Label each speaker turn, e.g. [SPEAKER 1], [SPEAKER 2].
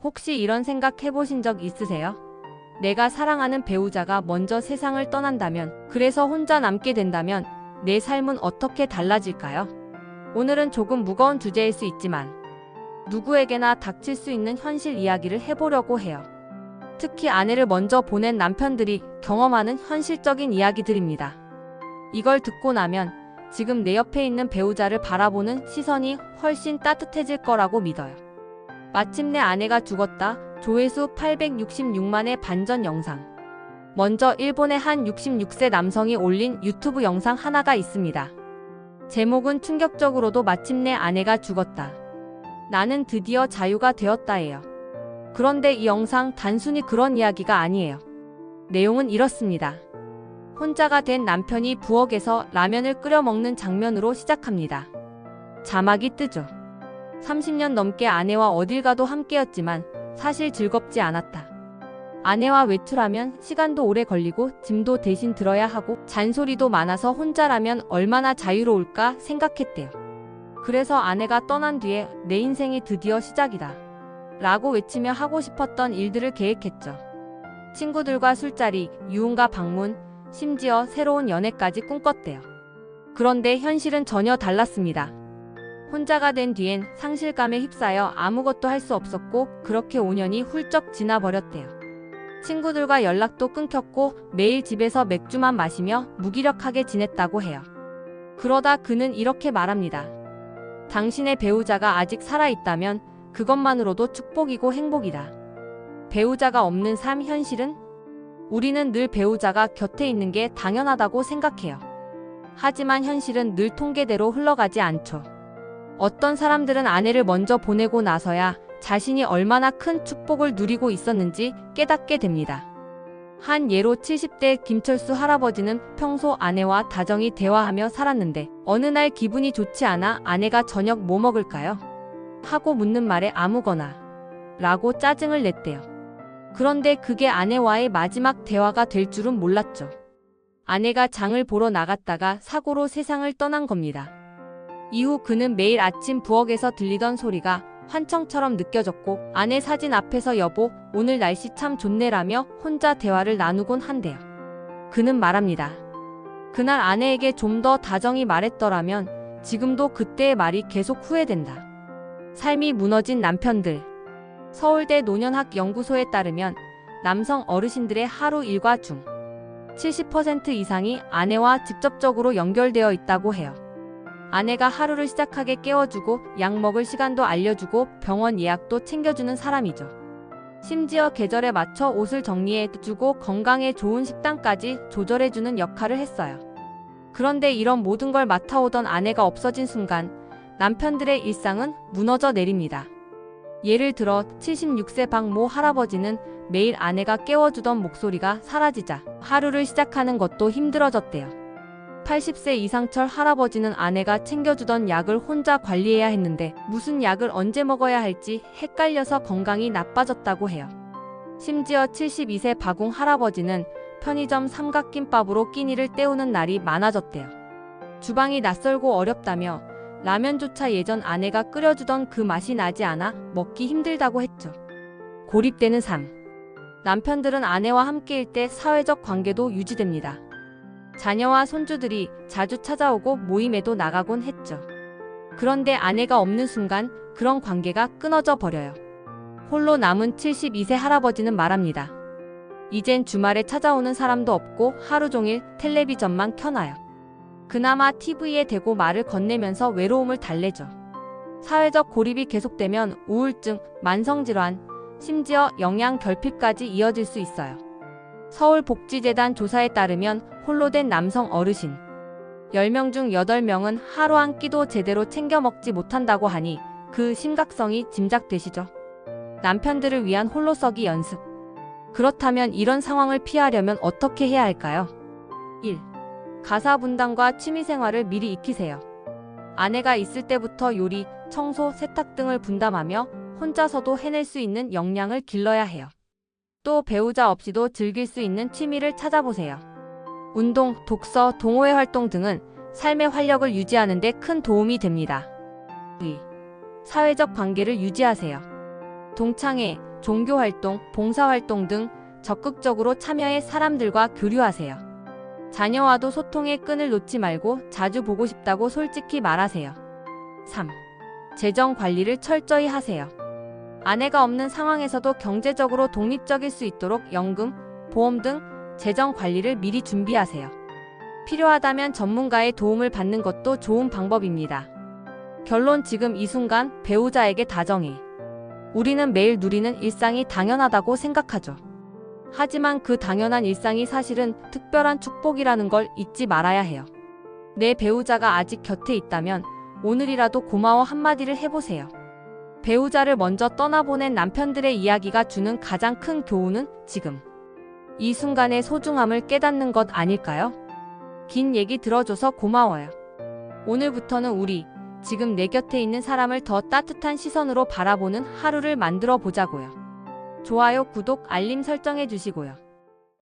[SPEAKER 1] 혹시 이런 생각 해보신 적 있으세요? 내가 사랑하는 배우자가 먼저 세상을 떠난다면, 그래서 혼자 남게 된다면 내 삶은 어떻게 달라질까요? 오늘은 조금 무거운 주제일 수 있지만 누구에게나 닥칠 수 있는 현실 이야기를 해보려고 해요. 특히 아내를 먼저 보낸 남편들이 경험하는 현실적인 이야기들입니다. 이걸 듣고 나면 지금 내 옆에 있는 배우자를 바라보는 시선이 훨씬 따뜻해질 거라고 믿어요. 마침내 아내가 죽었다. 조회수 866만의 반전 영상. 먼저 일본의 한 66세 남성이 올린 유튜브 영상 하나가 있습니다. 제목은 충격적으로도 마침내 아내가 죽었다. 나는 드디어 자유가 되었다예요. 그런데 이 영상 단순히 그런 이야기가 아니에요. 내용은 이렇습니다. 혼자가 된 남편이 부엌에서 라면을 끓여 먹는 장면으로 시작합니다. 자막이 뜨죠. 30년 넘게 아내와 어딜 가도 함께였지만 사실 즐겁지 않았다. 아내와 외출하면 시간도 오래 걸리고 짐도 대신 들어야 하고 잔소리도 많아서 혼자라면 얼마나 자유로울까 생각했대요. 그래서 아내가 떠난 뒤에 내 인생이 드디어 시작이다 라고 외치며 하고 싶었던 일들을 계획했죠. 친구들과 술자리, 유흥가 방문, 심지어 새로운 연애까지 꿈꿨대요. 그런데 현실은 전혀 달랐습니다. 혼자가 된 뒤엔 상실감에 휩싸여 아무것도 할 수 없었고 그렇게 5년이 훌쩍 지나버렸대요. 친구들과 연락도 끊겼고 매일 집에서 맥주만 마시며 무기력하게 지냈다고 해요. 그러다 그는 이렇게 말합니다. 당신의 배우자가 아직 살아있다면 그것만으로도 축복이고 행복이다. 배우자가 없는 삶 현실은? 우리는 늘 배우자가 곁에 있는 게 당연하다고 생각해요. 하지만 현실은 늘 통계대로 흘러가지 않죠. 어떤 사람들은 아내를 먼저 보내고 나서야 자신이 얼마나 큰 축복을 누리고 있었는지 깨닫게 됩니다. 한 예로 70대 김철수 할아버지는 평소 아내와 다정히 대화하며 살았는데 어느 날 기분이 좋지 않아 아내가 저녁 뭐 먹을까요? 하고 묻는 말에 아무거나 라고 짜증을 냈대요. 그런데 그게 아내와의 마지막 대화가 될 줄은 몰랐죠. 아내가 장을 보러 나갔다가 사고로 세상을 떠난 겁니다. 이후 그는 매일 아침 부엌에서 들리던 소리가 환청처럼 느껴졌고 아내 사진 앞에서 여보, 오늘 날씨 참 좋네라며 혼자 대화를 나누곤 한대요. 그는 말합니다. 그날 아내에게 좀 더 다정히 말했더라면 지금도 그때의 말이 계속 후회된다. 삶이 무너진 남편들. 서울대 노년학 연구소에 따르면 남성 어르신들의 하루 일과 중 70% 이상이 아내와 직접적으로 연결되어 있다고 해요. 아내가 하루를 시작하게 깨워주고 약 먹을 시간도 알려주고 병원 예약도 챙겨주는 사람이죠. 심지어 계절에 맞춰 옷을 정리해주고 건강에 좋은 식단까지 조절해주는 역할을 했어요. 그런데 이런 모든 걸 맡아오던 아내가 없어진 순간 남편들의 일상은 무너져 내립니다. 예를 들어 76세 박모 할아버지는 매일 아내가 깨워주던 목소리가 사라지자 하루를 시작하는 것도 힘들어졌대요. 80세 이상철 할아버지는 아내가 챙겨주던 약을 혼자 관리해야 했는데 무슨 약을 언제 먹어야 할지 헷갈려서 건강이 나빠졌다고 해요. 심지어 72세 박웅 할아버지는 편의점 삼각김밥으로 끼니를 때우는 날이 많아졌대요. 주방이 낯설고 어렵다며 라면조차 예전 아내가 끓여주던 그 맛이 나지 않아 먹기 힘들다고 했죠. 고립되는 삶. 남편들은 아내와 함께일 때 사회적 관계도 유지됩니다. 자녀와 손주들이 자주 찾아오고 모임에도 나가곤 했죠. 그런데 아내가 없는 순간 그런 관계가 끊어져 버려요. 홀로 남은 72세 할아버지는 말합니다. 이젠 주말에 찾아오는 사람도 없고 하루 종일 텔레비전만 켜놔요. 그나마 TV에 대고 말을 건네면서 외로움을 달래죠. 사회적 고립이 계속되면 우울증, 만성질환, 심지어 영양결핍까지 이어질 수 있어요. 서울복지재단 조사에 따르면 홀로 된 남성 어르신 10명 중 8명은 하루 한 끼도 제대로 챙겨 먹지 못한다고 하니 그 심각성이 짐작되시죠? 남편들을 위한 홀로서기 연습. 그렇다면 이런 상황을 피하려면 어떻게 해야 할까요? 1. 가사 분담과 취미생활을 미리 익히세요. 아내가 있을 때부터 요리, 청소, 세탁 등을 분담하며 혼자서도 해낼 수 있는 역량을 길러야 해요. 또 배우자 없이도 즐길 수 있는 취미를 찾아보세요. 운동, 독서, 동호회 활동 등은 삶의 활력을 유지하는 데 큰 도움이 됩니다. 2. 사회적 관계를 유지하세요. 동창회, 종교활동, 봉사활동 등 적극적으로 참여해 사람들과 교류하세요. 자녀와도 소통의 끈을 놓지 말고 자주 보고 싶다고 솔직히 말하세요. 3. 재정 관리를 철저히 하세요. 아내가 없는 상황에서도 경제적으로 독립적일 수 있도록 연금, 보험 등 재정 관리를 미리 준비하세요. 필요하다면 전문가의 도움을 받는 것도 좋은 방법입니다. 결론 지금 이 순간 배우자에게 다정히. 우리는 매일 누리는 일상이 당연하다고 생각하죠. 하지만 그 당연한 일상이 사실은 특별한 축복이라는 걸 잊지 말아야 해요. 내 배우자가 아직 곁에 있다면 오늘이라도 고마워 한마디를 해보세요. 배우자를 먼저 떠나보낸 남편들의 이야기가 주는 가장 큰 교훈은 지금 이 순간의 소중함을 깨닫는 것 아닐까요? 긴 얘기 들어줘서 고마워요. 오늘부터는 우리 지금 내 곁에 있는 사람을 더 따뜻한 시선으로 바라보는 하루를 만들어 보자고요. 좋아요, 구독, 알림 설정해 주시고요.